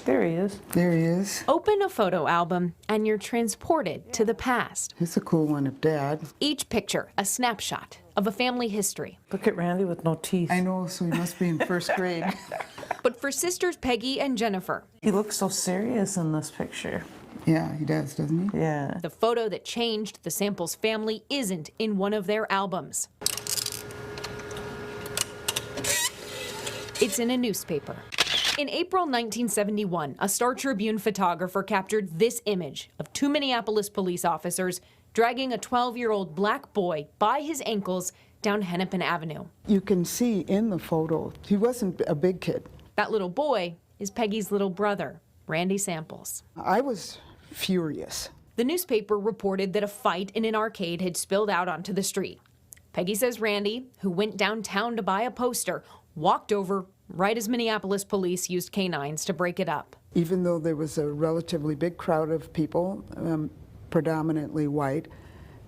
There he is. There he is. Open a photo album and you're transported to the past. It's a cool one of Dad. Each picture, a snapshot of a family history. Look at Randy with no teeth. I know, so he must be in first grade. But for sisters Peggy and Jennifer, He looks so serious in this picture. Yeah, he does, doesn't he? Yeah. the photo that changed the Samples family isn't in one of their albums. It's in a newspaper. In April 1971, a Star Tribune photographer captured this image of two Minneapolis police officers dragging a 12-year-old black boy by his ankles down Hennepin Avenue. You can see in the photo, he wasn't a big kid. That little boy is Peggy's little brother, Randy Samples. I was furious. The newspaper reported that a fight in an arcade had spilled out onto the street. Peggy says Randy, who went downtown to buy a poster, walked over right as Minneapolis police used canines to break it up. Even though there was a relatively big crowd of people, predominantly white,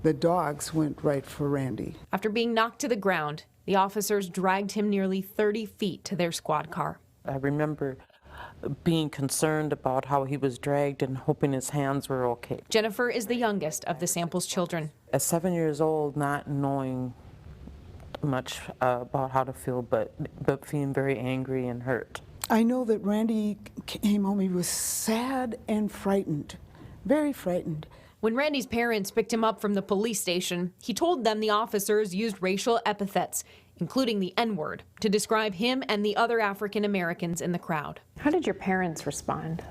the dogs went right for Randy. After being knocked to the ground, the officers dragged him nearly 30 feet to their squad car. I remember being concerned about how he was dragged and hoping his hands were okay. Jennifer is the youngest of the Samples children. At 7 years old, not knowing much about how to feel, but feeling very angry and hurt. I know that Randy came home, he was sad and frightened, very frightened. When Randy's parents picked him up from the police station, he told them the officers used racial epithets, including the N-word, to describe him and the other African Americans in the crowd. How did your parents respond?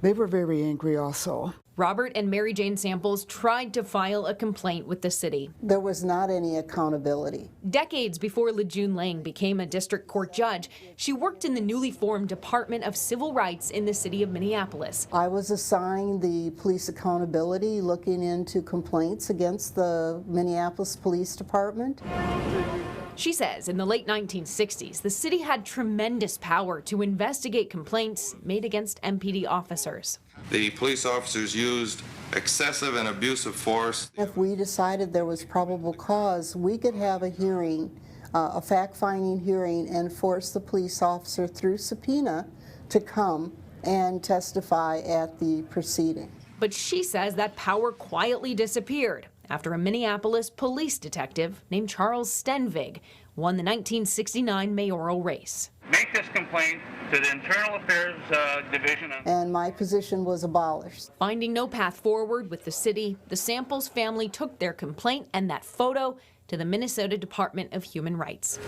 They were very angry also. Robert and Mary Jane Samples tried to file a complaint with the city. There was not any accountability. Decades before LeJune Lang became a district court judge, she worked in the newly formed Department of Civil Rights in the city of Minneapolis. I was assigned the police accountability, looking into complaints against the Minneapolis Police Department. She says in the late 1960s, the city had tremendous power to investigate complaints made against MPD officers. The police officers used excessive and abusive force. If we decided there was probable cause, we could have a hearing, a fact-finding hearing, and force the police officer through subpoena to come and testify at the proceeding. But she says that power quietly disappeared after a Minneapolis police detective named Charles Stenvig won the 1969 mayoral race. Make this complaint to the Internal Affairs Division. And my position was abolished. Finding no path forward with the city, the Samples family took their complaint and that photo to the Minnesota Department of Human Rights.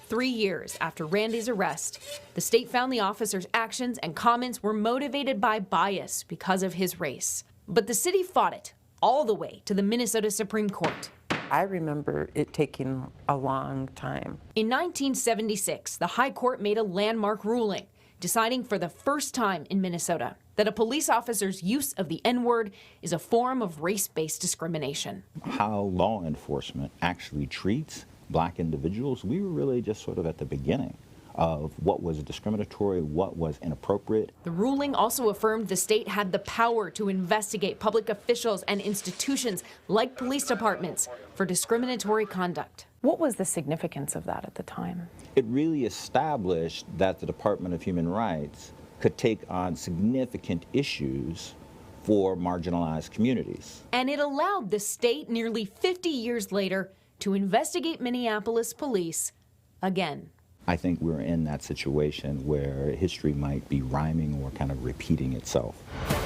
3 years after Randy's arrest, the state found the officer's actions and comments were motivated by bias because of his race. But the city fought it all the way to the Minnesota Supreme Court. I remember it taking a long time. In 1976, the High Court made a landmark ruling, deciding for the first time in Minnesota that a police officer's use of the N-word is a form of race-based discrimination. How law enforcement actually treats black individuals, we were really just sort of at the beginning of what was discriminatory, what was inappropriate. The ruling also affirmed the state had the power to investigate public officials and institutions like police departments for discriminatory conduct. What was the significance of that at the time? It really established that the Department of Human Rights could take on significant issues for marginalized communities. And it allowed the state nearly 50 years later to investigate Minneapolis police again. I think we're in that situation where history might be rhyming or kind of repeating itself.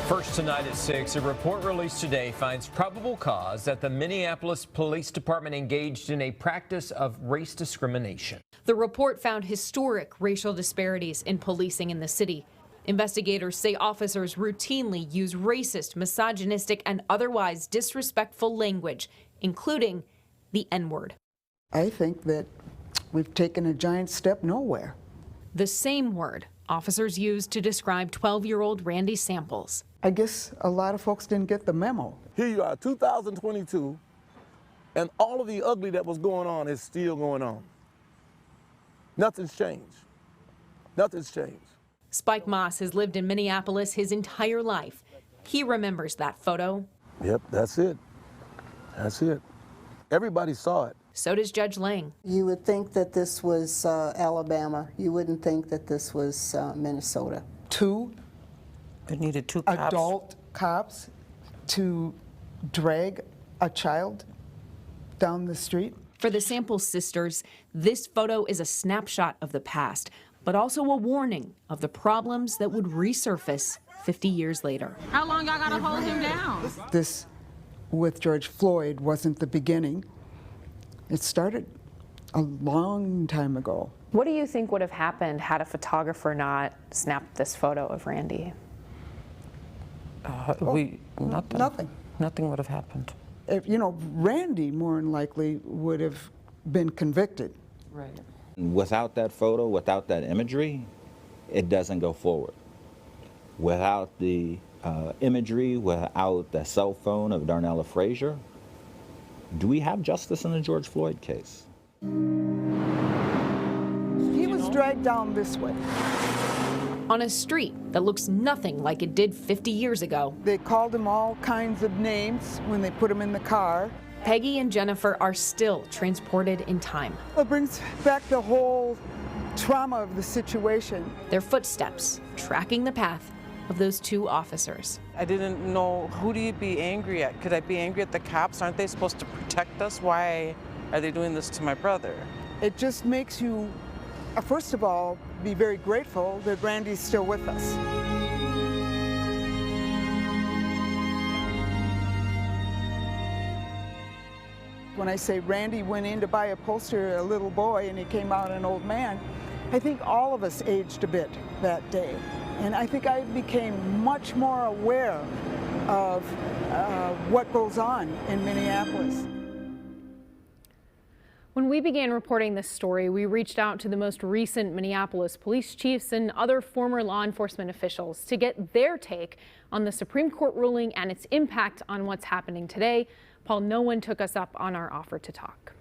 First tonight at 6, a report released today finds probable cause that the Minneapolis Police Department engaged in a practice of race discrimination. The report found historic racial disparities in policing in the city. Investigators say officers routinely use racist, misogynistic, and otherwise disrespectful language, including the N-word. I think that we've taken a giant step nowhere. The same word officers used to describe 12-year-old Randy Samples. I guess a lot of folks didn't get the memo. Here you are, 2022, and all of the ugly that was going on is still going on. Nothing's changed. Nothing's changed. Spike Moss has lived in Minneapolis his entire life. He remembers that photo. Yep, that's it. That's it. Everybody saw it. So does Judge Lang. You would think that this was Alabama. You wouldn't think that this was Minnesota. 2 It needed 2 cops. adult cops to drag a child down the street. For the Samples sisters, this photo is a snapshot of the past, but also a warning of the problems that would resurface 50 years later. How long y'all gotta hold him down? This, with George Floyd, wasn't the beginning. It started a long time ago. What do you think would have happened had a photographer not snapped this photo of Randy? Nothing. Nothing would have happened. If, you know, Randy more than likely would have been convicted. Right. Without that photo, without that imagery, it doesn't go forward. Without the imagery, without the cell phone of Darnella Frazier, do we have justice in the George Floyd case? He was dragged down this way. On a street that looks nothing like it did 50 years ago. They called him all kinds of names when they put him in the car. Peggy and Jennifer are still transported in time. It brings back the whole trauma of the situation. Their footsteps tracking the path of those 2 officers. I didn't know, who do you be angry at? Could I be angry at the cops? Aren't they supposed to protect us? Why are they doing this to my brother? It just makes you, first of all, be very grateful that Randy's still with us. When I say Randy went in to buy a poster, a little boy, and he came out an old man, I think all of us aged a bit that day. And I think I became much more aware of what goes on in Minneapolis. When we began reporting this story, we reached out to the most recent Minneapolis police chiefs and other former law enforcement officials to get their take on the Supreme Court ruling and its impact on what's happening today. Paul, no one took us up on our offer to talk.